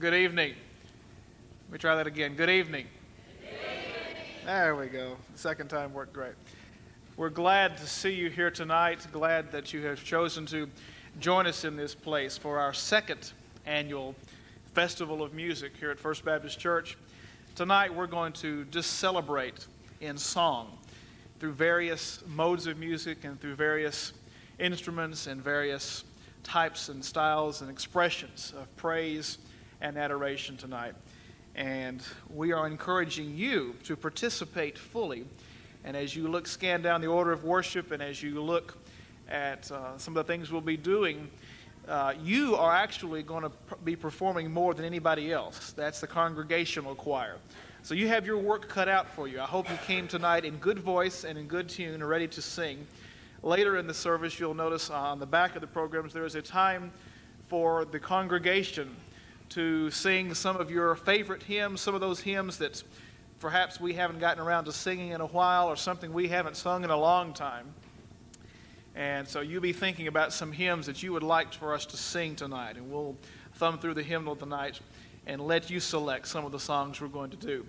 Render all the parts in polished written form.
Good evening. Let me try that again. Good evening. There we go. The second time worked great. We're glad to see you here tonight. Glad that you have chosen to join us in this place for our second annual Festival of Music here at First Baptist Church. Tonight we're going to just celebrate in song through various modes of music and through various instruments and various types and styles and expressions of praise and adoration tonight. And we are encouraging you to participate fully. And as you scan down the order of worship, and as you look at some of the things we'll be doing, you are actually going to be performing more than anybody else. That's the congregational choir. So you have your work cut out for you. I hope you came tonight in good voice and in good tune, ready to sing. Later in the service, you'll notice on the back of the programs there is a time for the congregation to sing some of your favorite hymns, some of those hymns that perhaps we haven't gotten around to singing in a while, or something we haven't sung in a long time. And so you'll be thinking about some hymns that you would like for us to sing tonight, and we'll thumb through the hymnal tonight and let you select some of the songs we're going to do.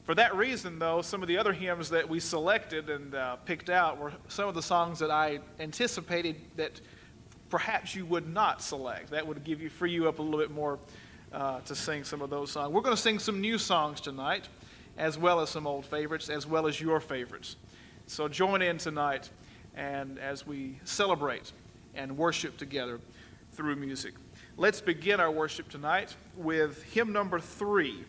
For that reason, though, some of the other hymns that we selected and picked out were some of the songs that I anticipated that perhaps you would not select. That would free you up a little bit more to sing some of those songs. We're going to sing some new songs tonight, as well as some old favorites, as well as your favorites. So join in tonight, and as we celebrate and worship together through music. Let's begin our worship tonight with hymn number 3,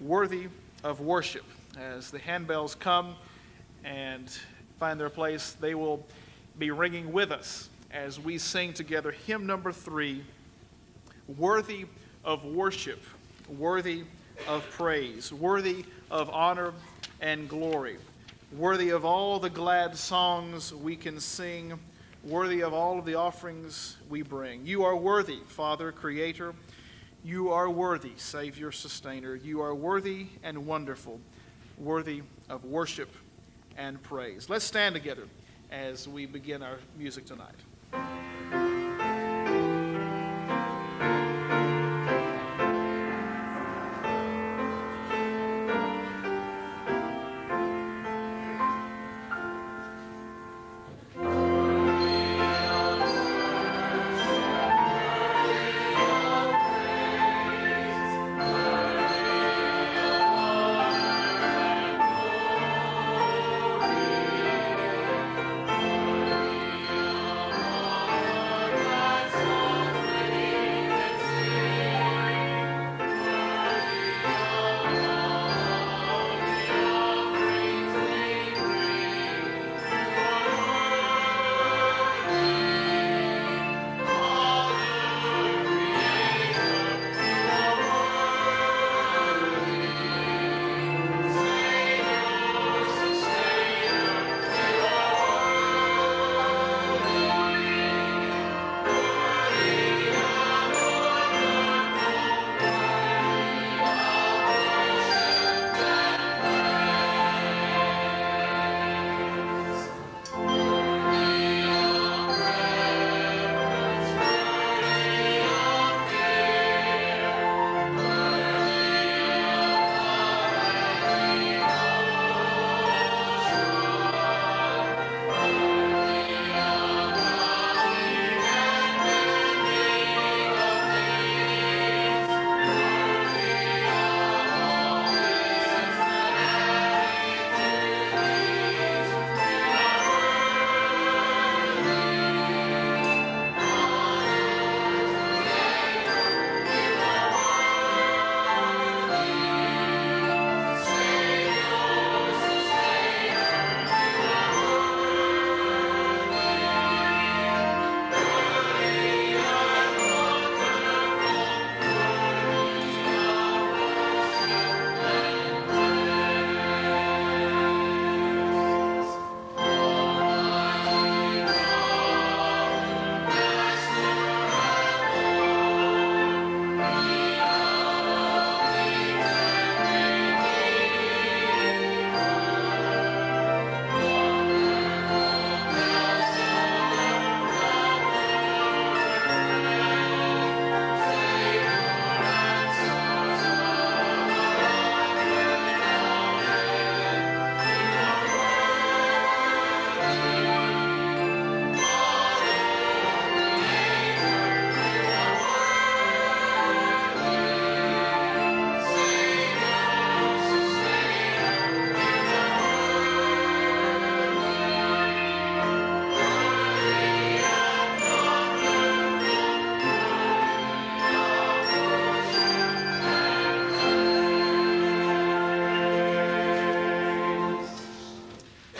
Worthy of Worship. As the handbells come and find their place, they will be ringing with us as we sing together hymn number 3, Worthy of Worship, worthy of praise, worthy of honor and glory, worthy of all the glad songs we can sing, worthy of all of the offerings we bring. You are worthy, Father, Creator. You are worthy, Savior, Sustainer. You are worthy and wonderful, worthy of worship and praise. Let's stand together as we begin our music tonight.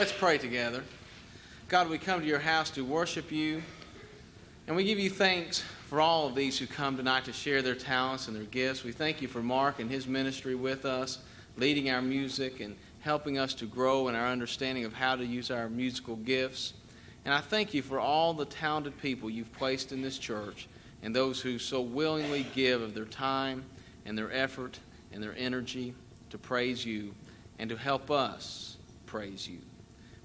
Let's pray together. God, we come to your house to worship you, and we give you thanks for all of these who come tonight to share their talents and their gifts. We thank you for Mark and his ministry with us, leading our music and helping us to grow in our understanding of how to use our musical gifts. And I thank you for all the talented people you've placed in this church and those who so willingly give of their time and their effort and their energy to praise you and to help us praise you.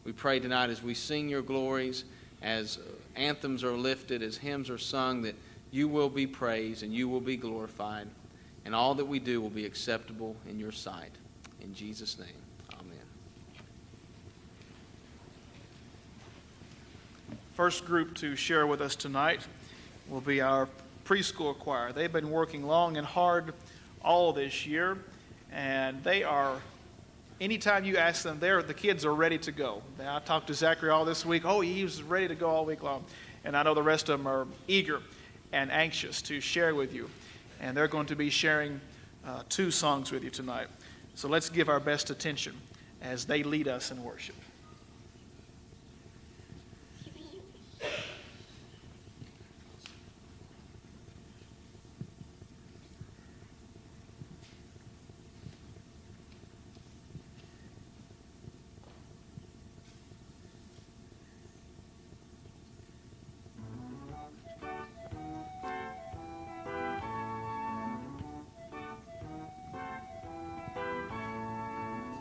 We pray tonight as we sing your glories, as anthems are lifted, as hymns are sung, that you will be praised and you will be glorified, and all that we do will be acceptable in your sight. In Jesus' name, amen. First group to share with us tonight will be our preschool choir. They've been working long and hard all this year, and they are, anytime you ask them, the kids are ready to go. I talked to Zachary all this week. Oh, he was ready to go all week long. And I know the rest of them are eager and anxious to share with you. And they're going to be sharing 2 songs with you tonight. So let's give our best attention as they lead us in worship.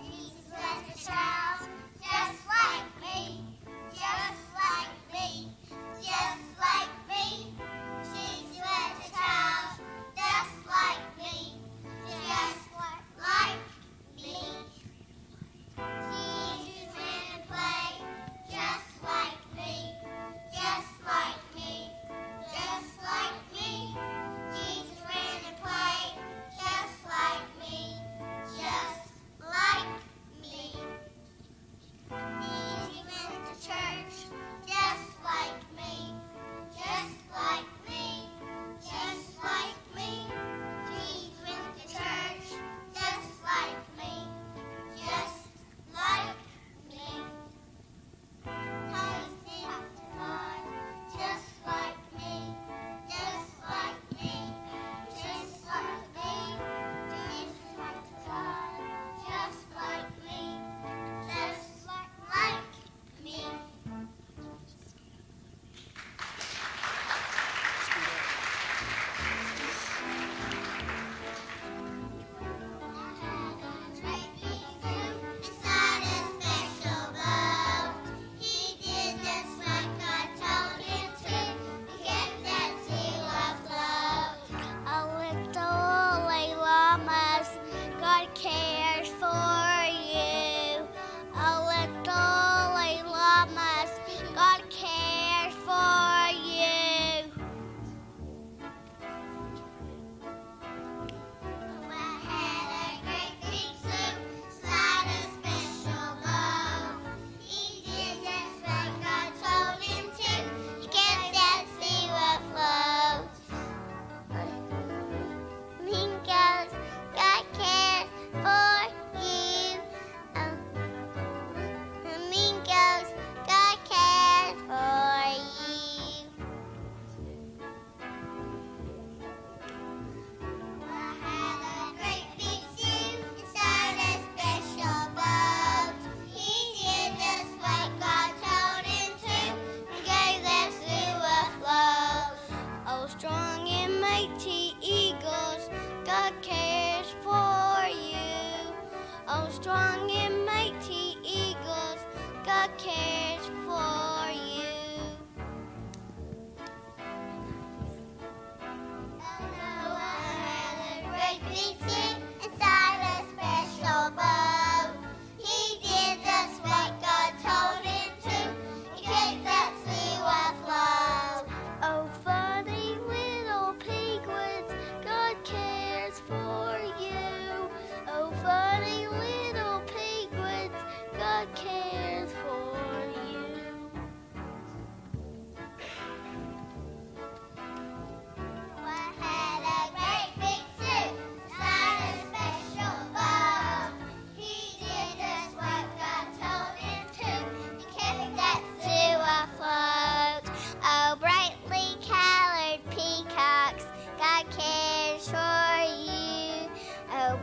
Jesus was a child, just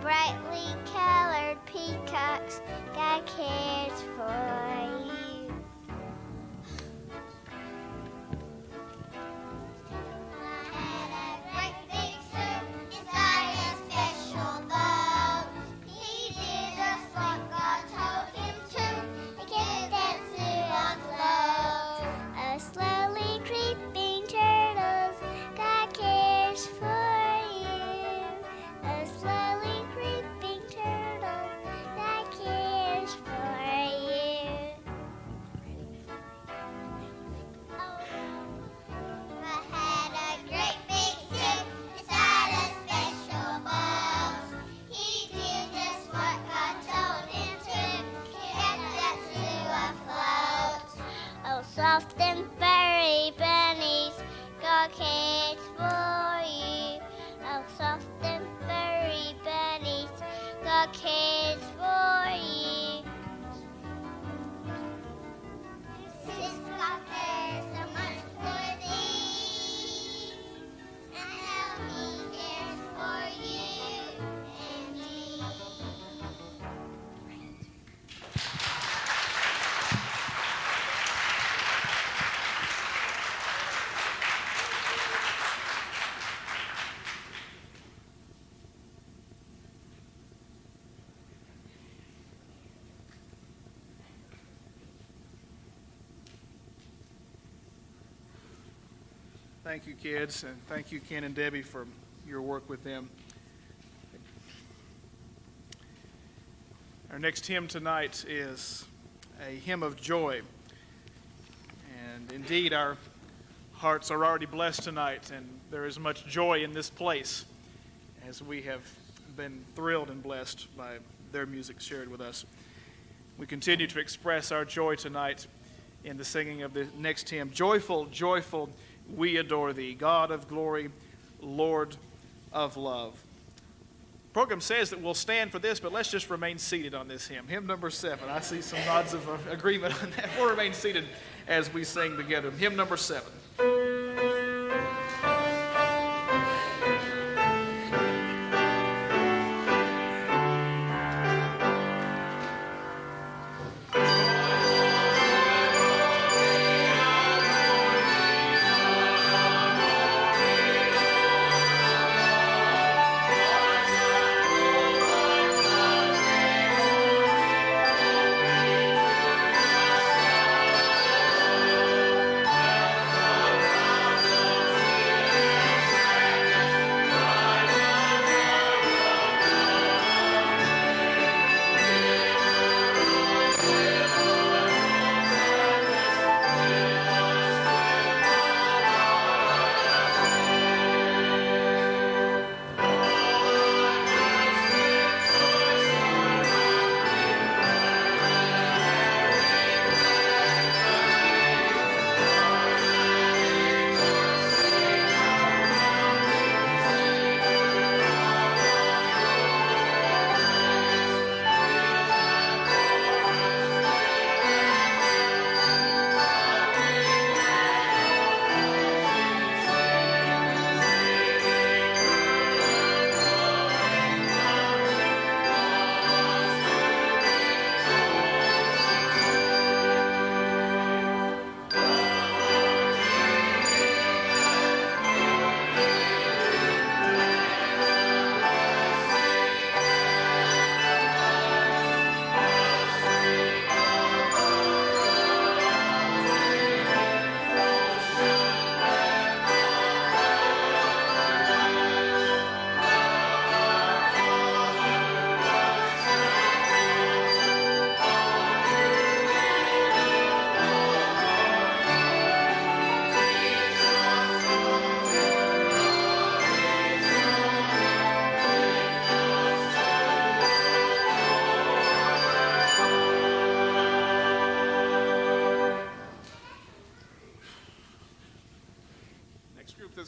brightly colored peacocks, God cares for you. I had a great big soup inside a special bowl. He did just what God told him to. He kept that soup afloat. Oh, slowly creeping turtles, God cares for you. Oh, slowly creeping turtles, God cares for you. I had a great big soup inside a special bowl. He did just what God told him to. He kept that soup afloat. Oh, soft and furry bunnies, God cares for you. Oh, soft and furry bunnies, God cares for you. Since God cares so much for thee, I know He cares for you and me. Thank you, kids, and thank you, Ken and Debbie, for your work with them. Our next hymn tonight is a hymn of joy. And indeed, our hearts are already blessed tonight, and there is much joy in this place as we have been thrilled and blessed by their music shared with us. We continue to express our joy tonight in the singing of the next hymn. Joyful, joyful, we adore thee, God of glory, Lord of love. The program says that we'll stand for this, but let's just remain seated on this hymn. Hymn number 7. I see some nods of agreement on that. We'll remain seated as we sing together. Hymn number 7.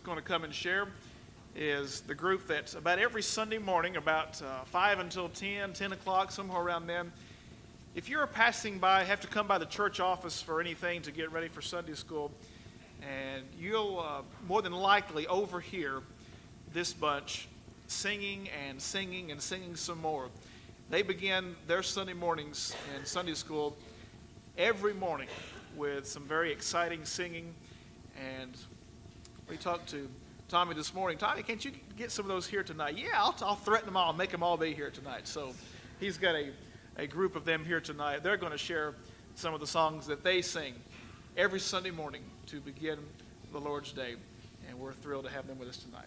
Going to come and share is the group that about every Sunday morning, about 5 until 10 o'clock, somewhere around then, if you're passing by, have to come by the church office for anything to get ready for Sunday school, and you'll more than likely overhear this bunch singing and singing and singing some more. They begin their Sunday mornings in Sunday school every morning with some very exciting singing. And we talked to Tommy this morning. Tommy, can't you get some of those here tonight? Yeah, I'll threaten them all, make them all be here tonight. So he's got a group of them here tonight. They're going to share some of the songs that they sing every Sunday morning to begin the Lord's Day. And we're thrilled to have them with us tonight.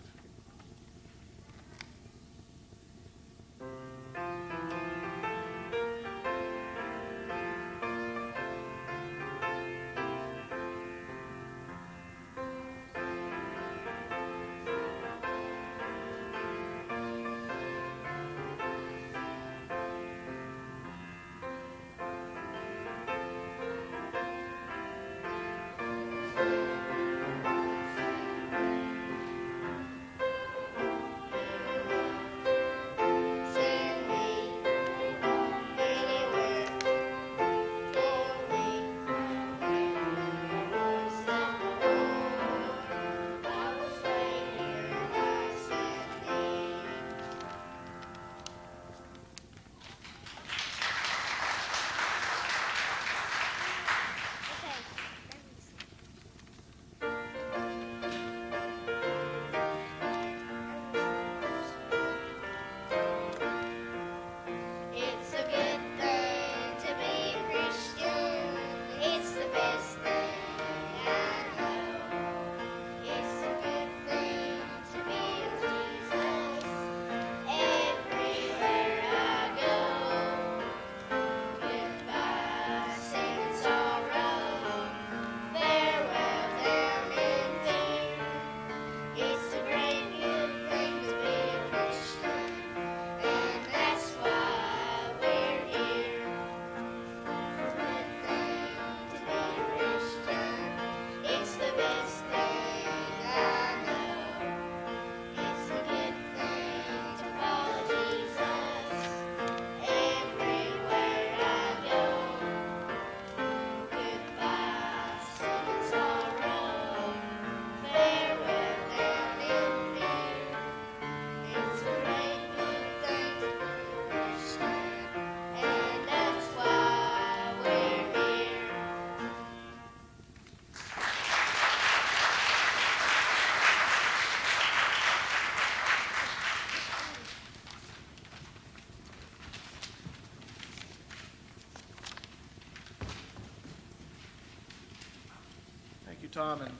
Thank you, Tom and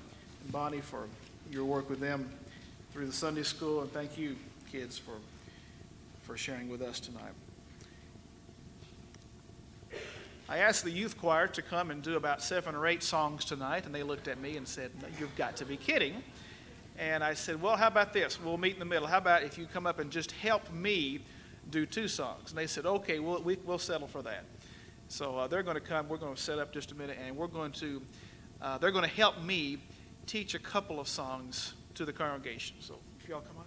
Bonnie, for your work with them through the Sunday school, and thank you, kids, for sharing with us tonight. I asked the youth choir to come and do about 7 or 8 songs tonight, and they looked at me and said, "No, you've got to be kidding." And I said, well, how about this? We'll meet in the middle. How about if you come up and just help me do 2 songs? And they said, okay, we'll settle for that. So they're going to come. We're going to set up just a minute, and they're going to help me teach a couple of songs to the congregation. So if y'all come on.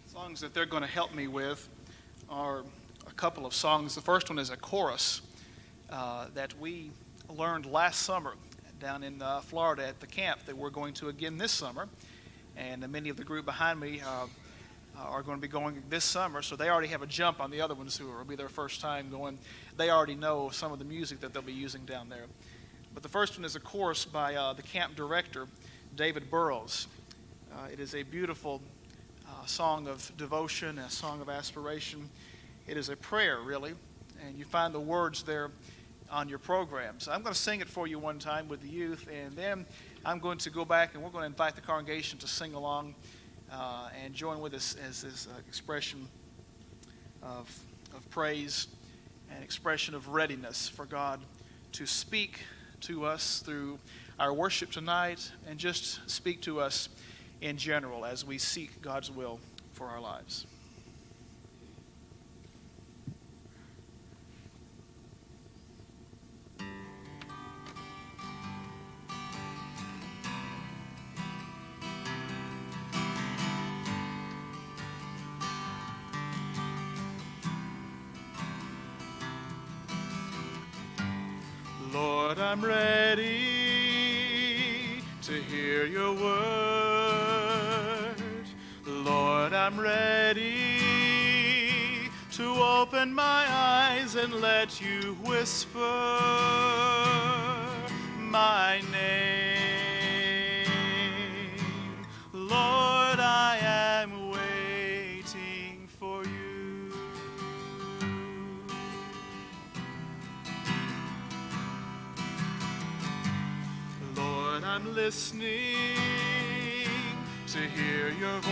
Songs that they're going to help me with are a couple of songs. The first one is a chorus that we learned last summer down in Florida at the camp that we're going to again this summer. And many of the group behind me are going to be going this summer, so they already have a jump on the other ones who will be their first time going. They already know some of the music that they'll be using down there. But the first one is a chorus by the camp director, David Burrows. It is a beautiful song of devotion, a song of aspiration. It is a prayer, really, and you find the words there on your program. So I'm going to sing it for you one time with the youth, and then I'm going to go back and we're going to invite the congregation to sing along and join with us as this expression of praise an expression of readiness for God to speak to us through our worship tonight and just speak to us in general as we seek God's will for our lives. Lord, I'm ready to hear your word. Lord, I'm ready to open my eyes and let you whisper my name. Lord, I am waiting for you. Lord, I'm listening to hear your voice.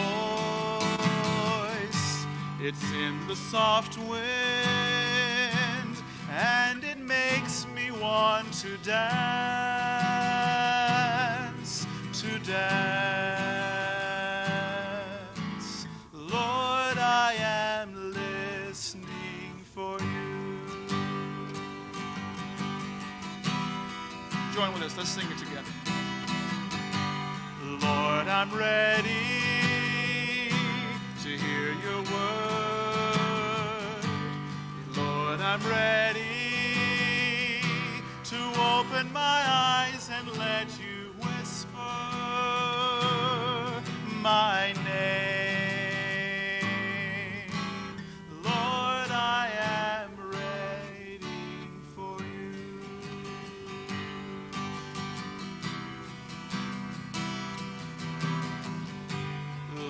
It's in the soft wind, and it makes me want to dance, to dance. Lord, I am listening for you. Join with us. Let's sing it together. Lord, I'm ready to hear your word. Lord, I'm ready to open my eyes and let you whisper my name. Lord, I am ready for you.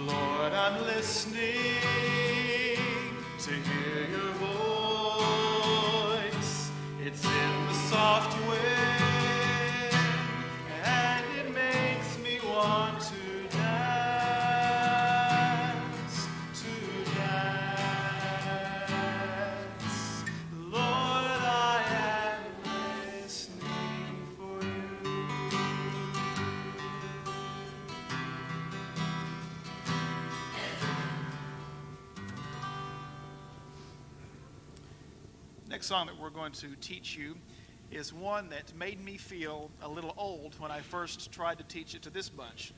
Lord, I'm listening to hear your voice. It's in the soft wind, and it makes me want to dance, to dance. Lord, I am listening for you. Next song that we're going to teach you is one that made me feel a little old when I first tried to teach it to this bunch.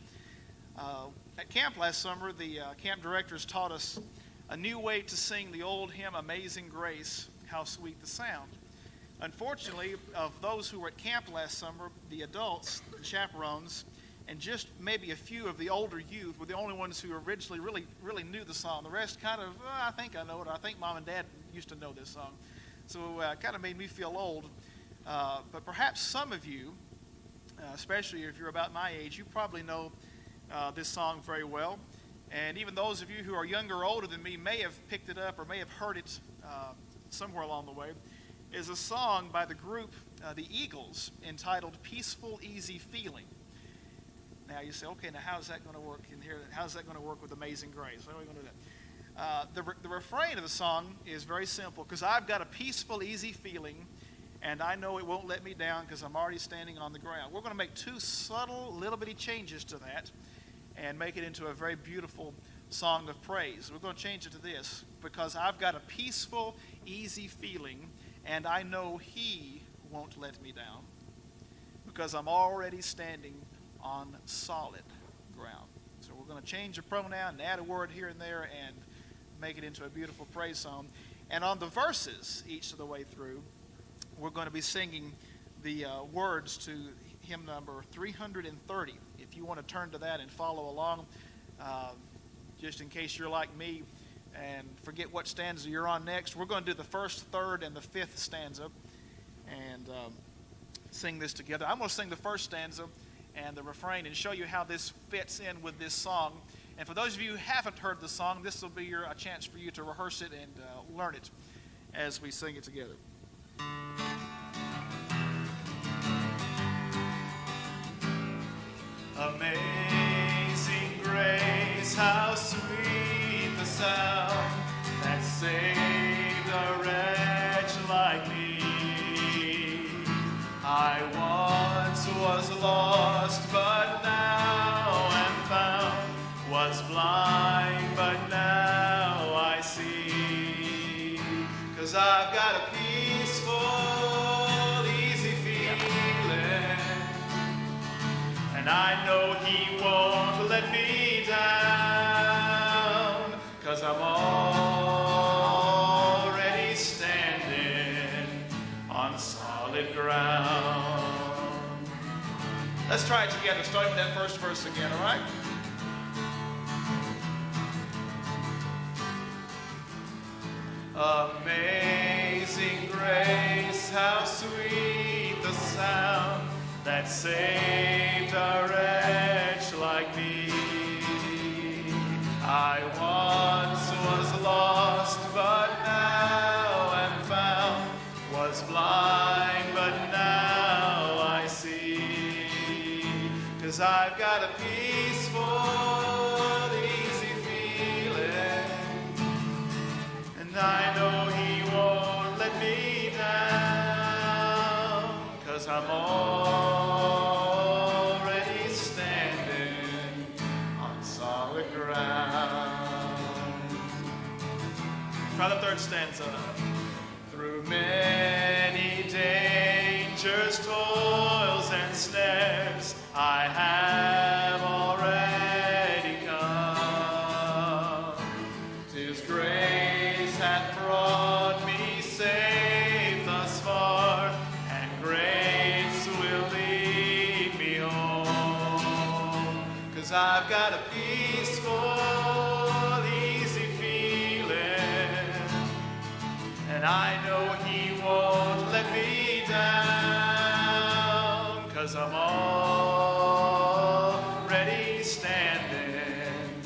At camp last summer, the camp directors taught us a new way to sing the old hymn, Amazing Grace, How Sweet the Sound. Unfortunately, of those who were at camp last summer, the adults, the chaperones, and just maybe a few of the older youth were the only ones who originally really knew the song. The rest kind of, I think I know it. I think Mom and Dad used to know this song. So it kind of made me feel old. But perhaps some of you, especially if you're about my age, you probably know this song very well. And even those of you who are younger or older than me may have picked it up or may have heard it somewhere along the way. Is a song by the group The Eagles entitled Peaceful, Easy Feeling. Now you say, okay, now how's that going to work in here? How's that going to work with Amazing Grace? How are we going to do that? The refrain of the song is very simple, because I've got a peaceful, easy feeling, and I know it won't let me down because I'm already standing on the ground. We're going to make two subtle, little bitty changes to that and make it into a very beautiful song of praise. We're going to change it to this: because I've got a peaceful, easy feeling, and I know He won't let me down because I'm already standing on solid ground. So we're going to change the pronoun and add a word here and there and make it into a beautiful praise song. And on the verses, each of the way through, we're going to be singing the words to hymn number 330. If you want to turn to that and follow along, just in case you're like me and forget what stanza you're on next, we're going to do the first, third, and the fifth stanza and sing this together. I'm going to sing the first stanza and the refrain and show you how this fits in with this song. And for those of you who haven't heard the song, this will be a chance for you to rehearse it and learn it as we sing it together. Amazing grace, how sweet the sound that saved a wretch like was lost, but now am found, was blind, but now I see. 'Cause I've got a peaceful, easy feeling, and I know He won't let me down, 'cause I'm already standing on solid ground. Let's try it together, starting with that first verse again, all right? Amazing grace, how sweet the sound that saved a wretch like me. I once was lost, but now am found, was blind, but now I see. 'Cause I've got a peaceful, easy feeling, and I know He won't let me down, 'cause I'm already standing on solid ground. Try the third stanza. Through many dangers, toils, and snares, I have already come. 'Tis grace hath brought me safe thus far, and grace will lead me home. 'Cause I've got a peaceful, easy feeling, and I know He won't let me down, 'cause I'm already standing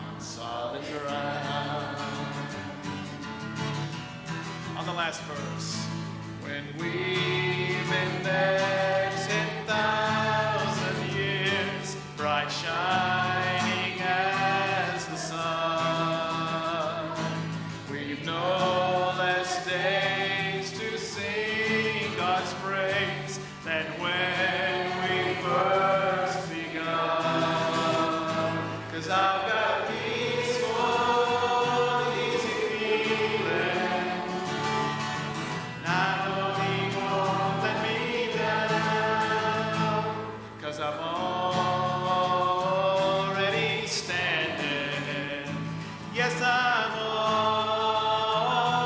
on solid ground. On the last verse. When we've been there 10,000 years, bright shining as the sun, we've no less days to sing God's praise than when we first begun. 'Cause I've got a peaceful, easy feeling, and I know He won't let me down, 'cause I'm already standing. Yes, I'm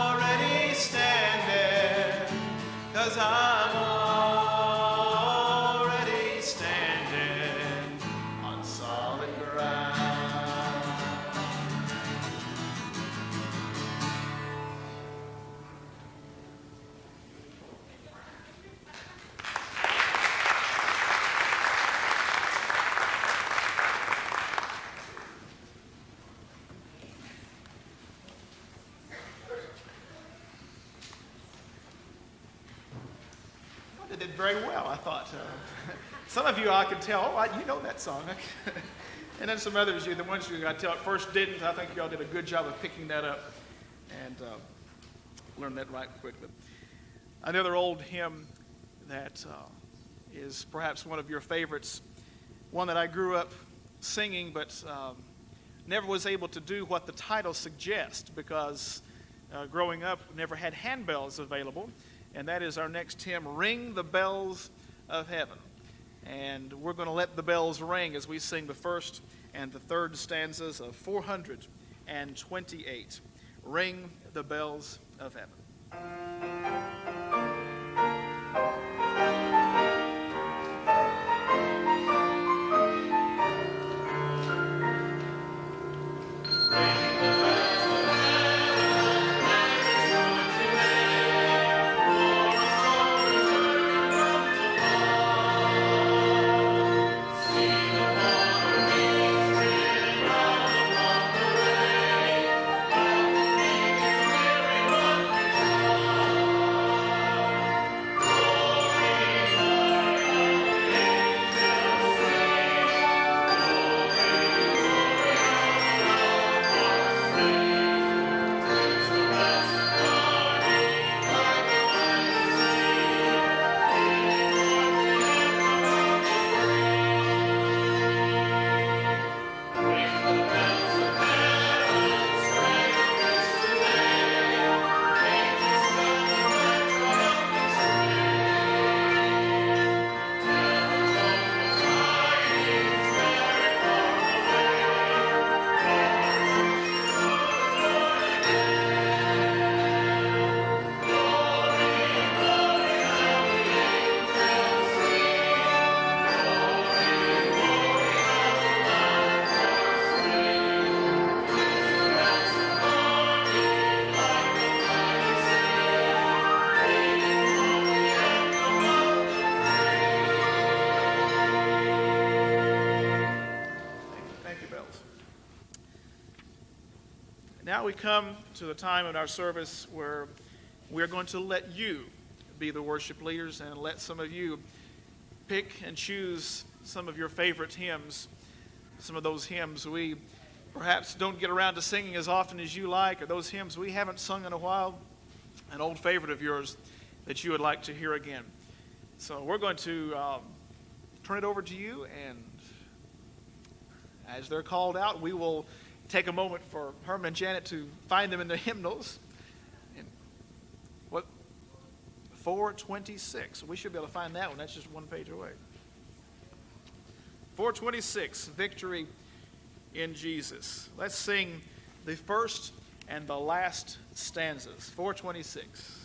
already standing, 'cause I'm already standing on solid ground. They did very well, I thought. Some of you I could tell, you know that song. And then some others, the ones you I tell at first didn't. I think y'all did a good job of picking that up and learned that right quickly. Another old hymn that is perhaps one of your favorites, one that I grew up singing but never was able to do what the title suggests because growing up never had handbells available. And that is our next hymn, Ring the Bells of Heaven. And we're going to let the bells ring as we sing the first and the third stanzas of 428. Ring the Bells of Heaven. Thank Now we come to the time in our service where we're going to let you be the worship leaders and let some of you pick and choose some of your favorite hymns, some of those hymns we perhaps don't get around to singing as often as you like, or those hymns we haven't sung in a while, an old favorite of yours that you would like to hear again. So we're going to turn it over to you, and as they're called out, we will take a moment for Herman and Janet to find them in the hymnals. And what? 426. We should be able to find that one. That's just one page away. 426, Victory in Jesus. Let's sing the first and the last stanzas. 426.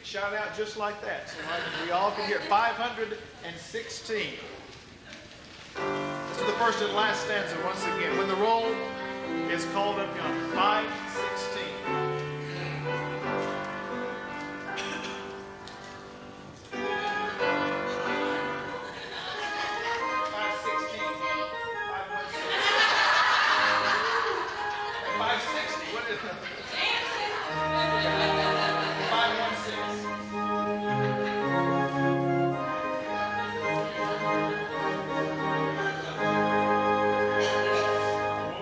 Shout out just like that, so we all can hear. 516. Let's do the first and last stanza once again. When the roll is called up yonder. 516.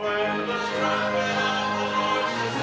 When the trumpet of the Lord is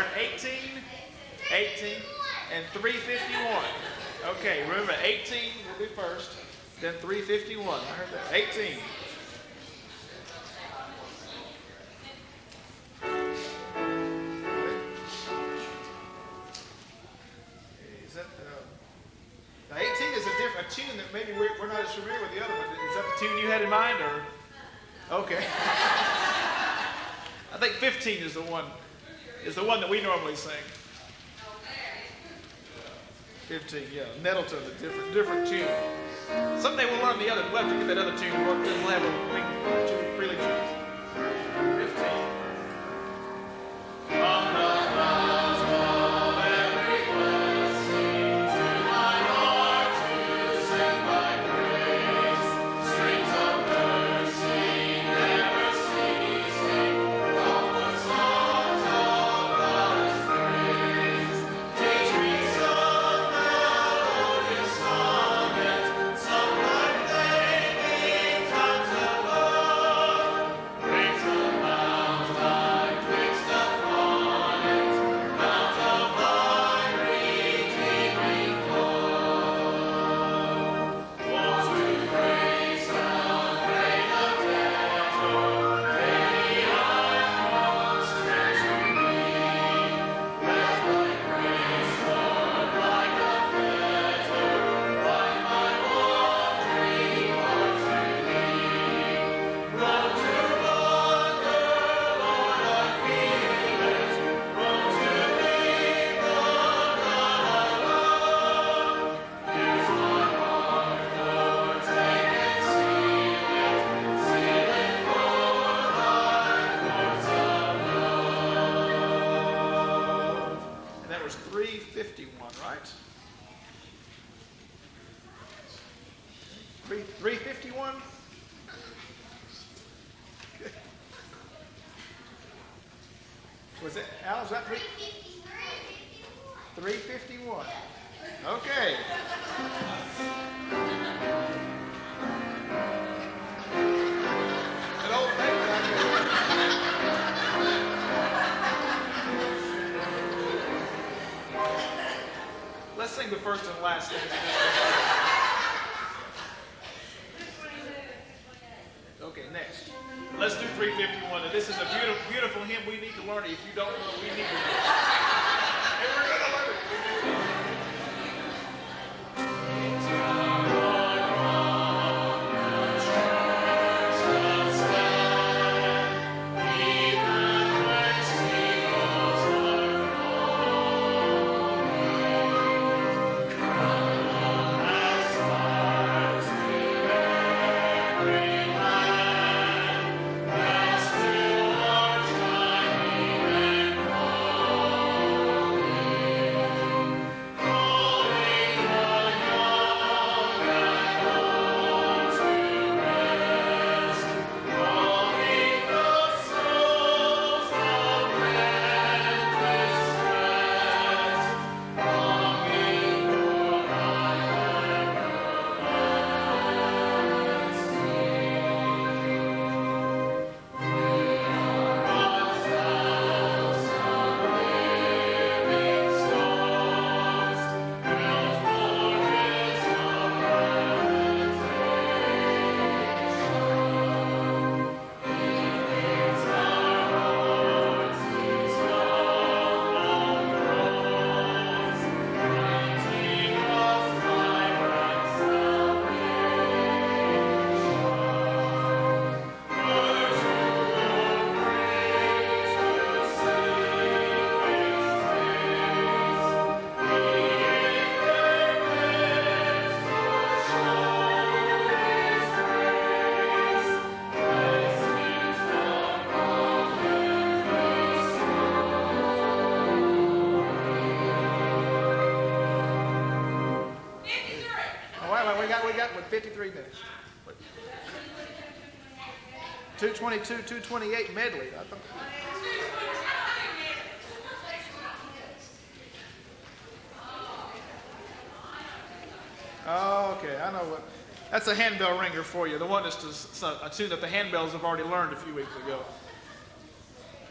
heard 18, 18, and 351. Okay, remember 18 will be first, then 351. I heard that. 18. Is that, now 18 is a tune that maybe we're not as familiar with the other one. Is that the tune you had in mind, or? Okay. I think 15 is the one that we normally sing. 15, yeah. Nettleton, a different tune. Someday we'll learn the other. We'll have to get that other tune. We'll have a freely choose. 15. That was 351, right? 351? Was it, Al, is that 351? Okay. An old favorite out here. Let's sing the first and last stanza. Okay, next. Let's do 351. And this is a beautiful, beautiful hymn. We need to learn it. If you don't know it, we need to learn it. And we're going to learn it. We got 53 minutes. 222, 228 medley. I thought. Oh, okay, I know what. That's a handbell ringer for you. The one that's a tune that the handbells have already learned a few weeks ago.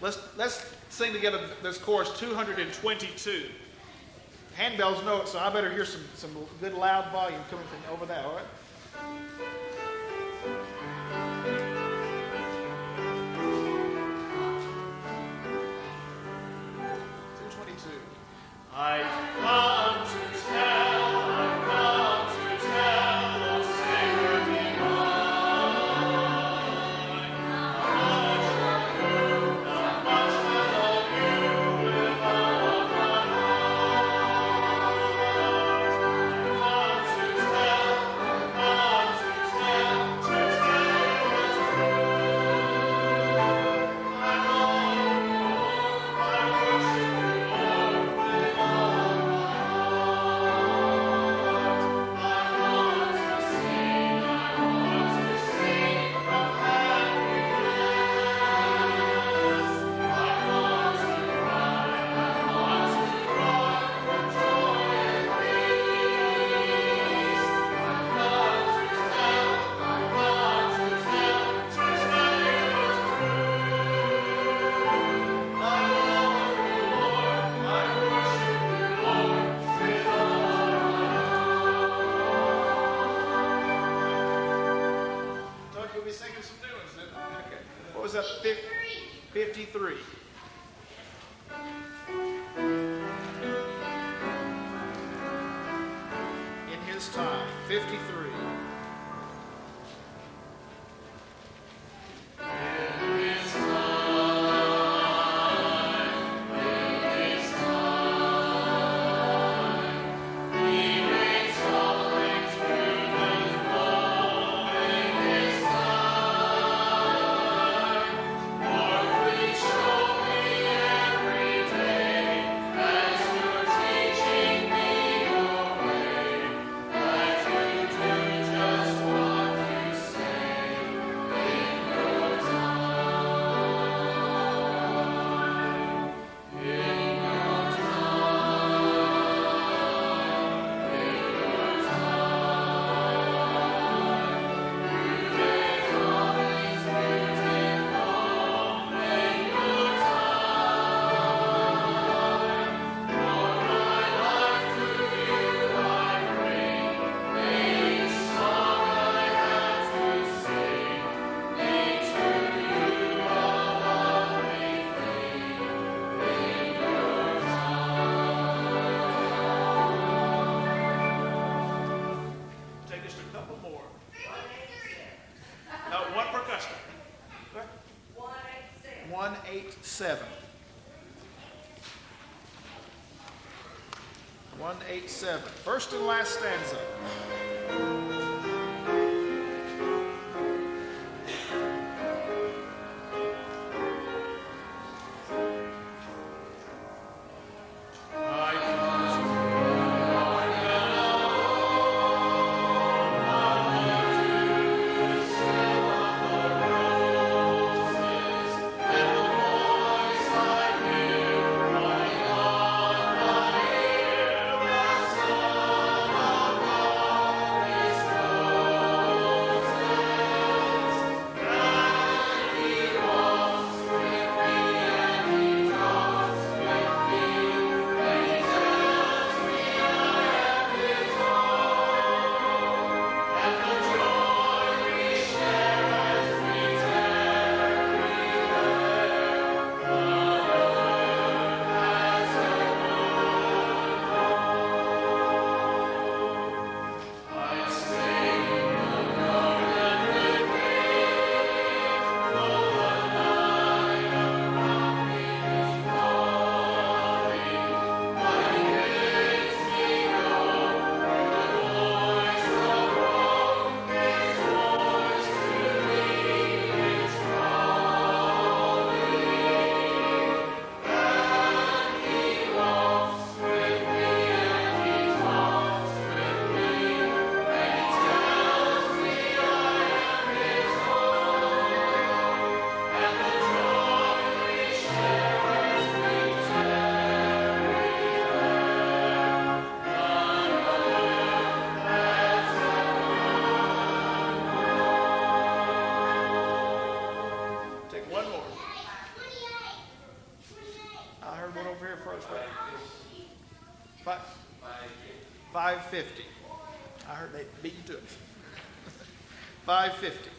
Let's sing together this chorus 222. Handbells know it, so I better hear some good loud volume coming from over there, all right? 222. I've come to tell, I've come to tell, O Savior divine, how much I love you with all my heart. I've come to tell, I've come to tell what's true. I love you, Lord, I worship you, Lord, with all my heart. I want to sing of happiness. I want to cry for joy and peace. I've come to tell, I've come to tell what's true. I love you, Lord, I worship you, Lord, with all Doug, you'll be singing some new ones, then? Okay. What was that? 53. In his time, 53. Take just a couple more. No, one per customer. 187. 187. First and last stanza. my 550. I heard they beat you to it. 550.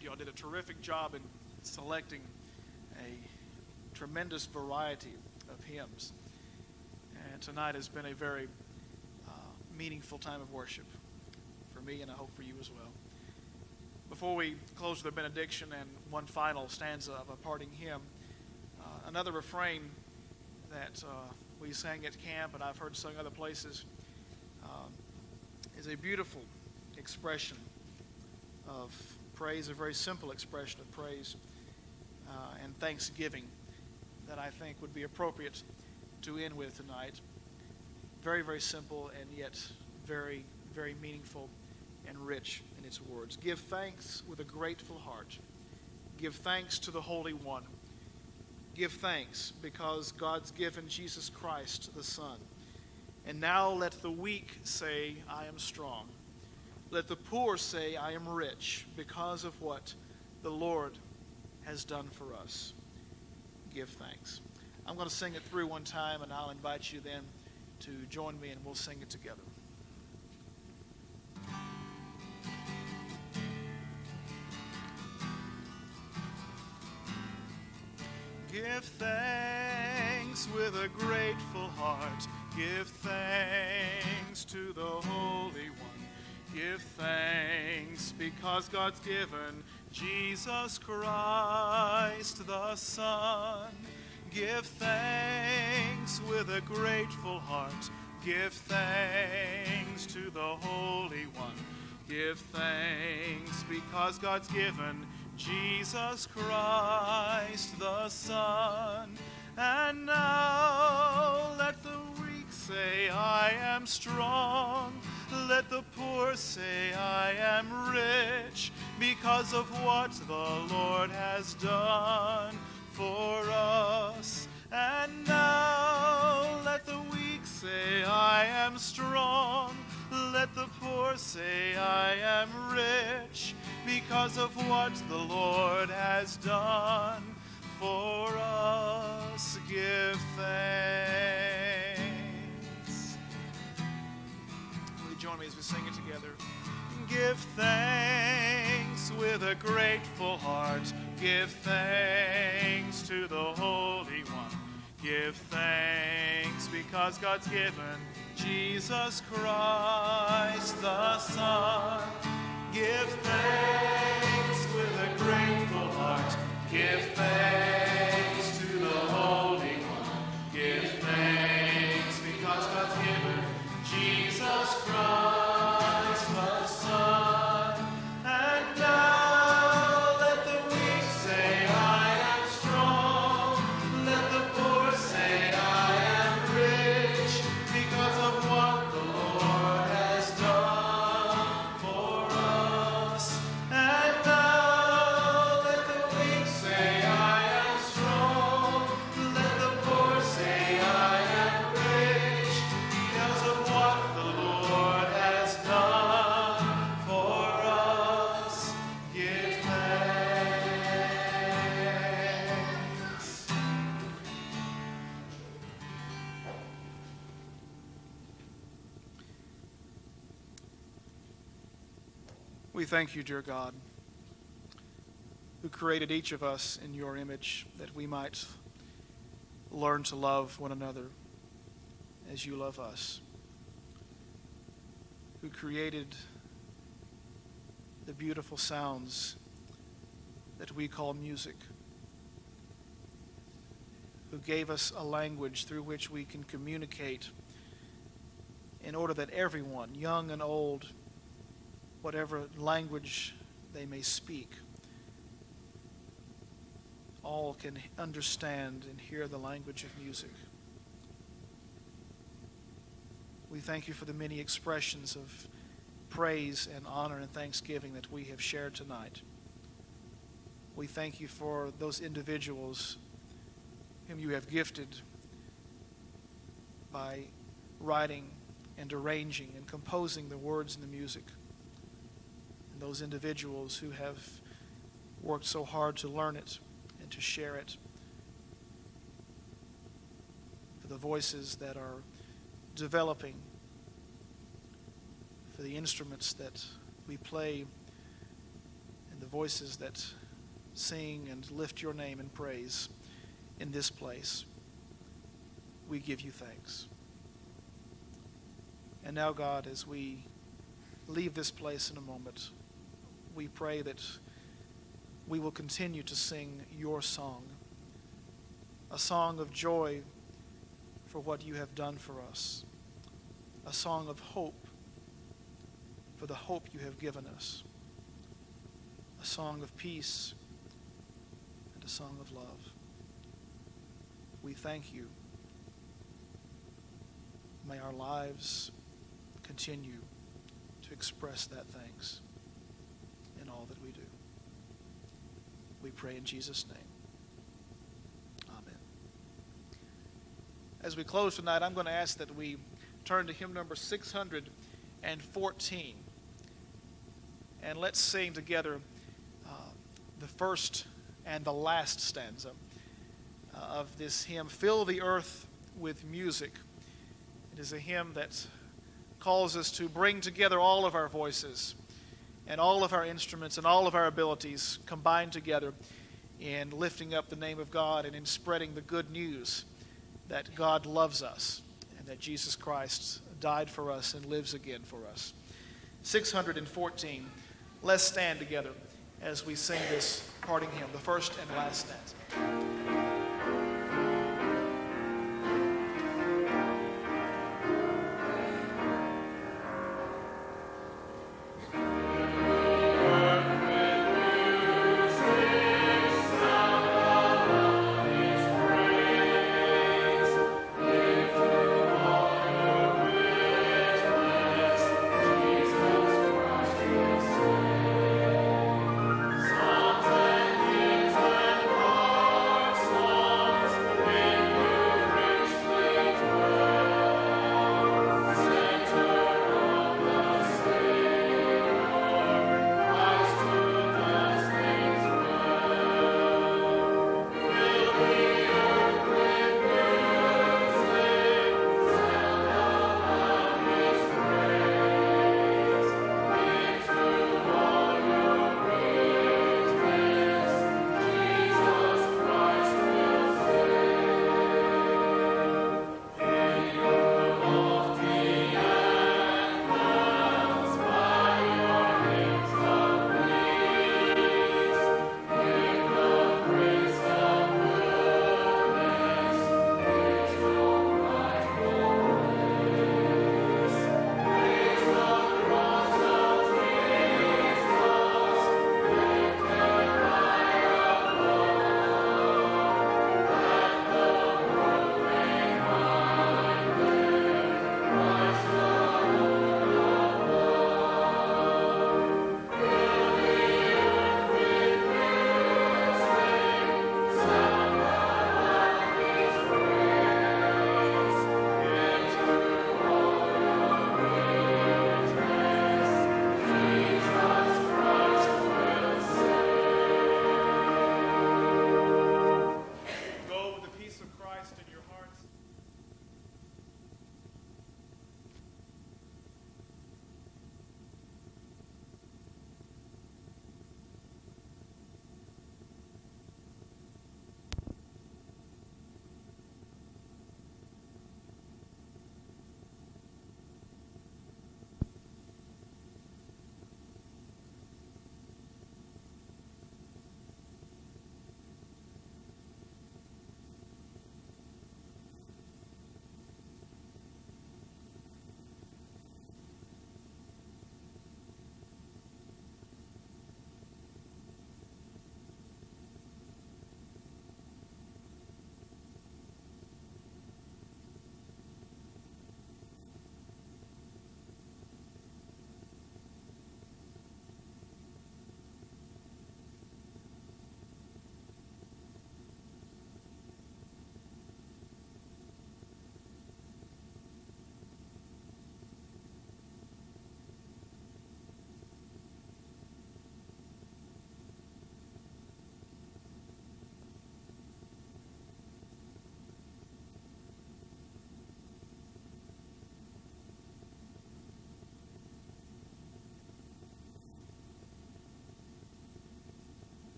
Y'all did a terrific job in selecting a tremendous variety of hymns. And tonight has been a very meaningful time of worship for me, and I hope for you as well. Before we close with the benediction and one final stanza of a parting hymn, another refrain that we sang at camp and I've heard sung other places is a beautiful expression of praise, a very simple expression of praise and thanksgiving that I think would be appropriate to end with tonight. Very, very simple and yet very, very meaningful and rich in its words. Give thanks with a grateful heart. Give thanks to the Holy One. Give thanks because God's given Jesus Christ the Son. And now let the weak say, I am strong. Let the poor say, I am rich because of what the Lord has done for us. Give thanks. I'm going to sing it through one time, and I'll invite you then to join me, and we'll sing it together. Give thanks with a grateful heart. Give thanks to the Holy One. Give thanks because God's given Jesus Christ the Son. Give thanks with a grateful heart. Give thanks to the Holy One. Give thanks because God's given Jesus Christ the Son. And now let the weak say, I am strong. Let the poor say, I am rich because of what the Lord has done for us. And now let the weak say, I am strong. Let the poor say, I am rich because of what the Lord has done for us. Give thanks. Will you join me as we sing it together? Give thanks with a grateful heart. Give thanks to the Holy One. Give thanks because God's given Jesus Christ the Son. Give thanks with a grateful heart. Give thanks to the Holy One. Give thanks because God's given Jesus Christ the Son. And now let the weak say, I am strong. Let the poor say, I am rich, because of what the Lord has done for us. And now let the weak say, I am strong. Let the poor say, I am rich, because of what the Lord has done for us. Give thanks. We thank you, dear God, who created each of us in your image, that we might learn to love one another as you love us, who created the beautiful sounds that we call music, who gave us a language through which we can communicate in order that everyone, young and old, whatever language they may speak, all can understand and hear the language of music. We thank you for the many expressions of praise and honor and thanksgiving that we have shared tonight. We thank you for those individuals whom you have gifted by writing and arranging and composing the words and the music. And those individuals who have worked so hard to learn it and to share it. For the voices that are developing, for the instruments that we play, and the voices that sing and lift your name in praise in this place, we give you thanks. And now, God, as we leave this place in a moment, we pray that we will continue to sing your song, a song of joy for what you have done for us, a song of hope for the hope you have given us, a song of peace and a song of love. We thank you. May our lives continue to express that thanks in all that we do. We pray in Jesus' name. Amen. As we close tonight, I'm going to ask that we turn to hymn number 614. And let's sing together the first and the last stanza of this hymn, Fill the Earth with Music. It is a hymn that calls us to bring together all of our voices and all of our instruments and all of our abilities combined together in lifting up the name of God and in spreading the good news that God loves us and that Jesus Christ died for us and lives again for us. 614. Let's stand together as we sing this parting hymn, the first and last stanza.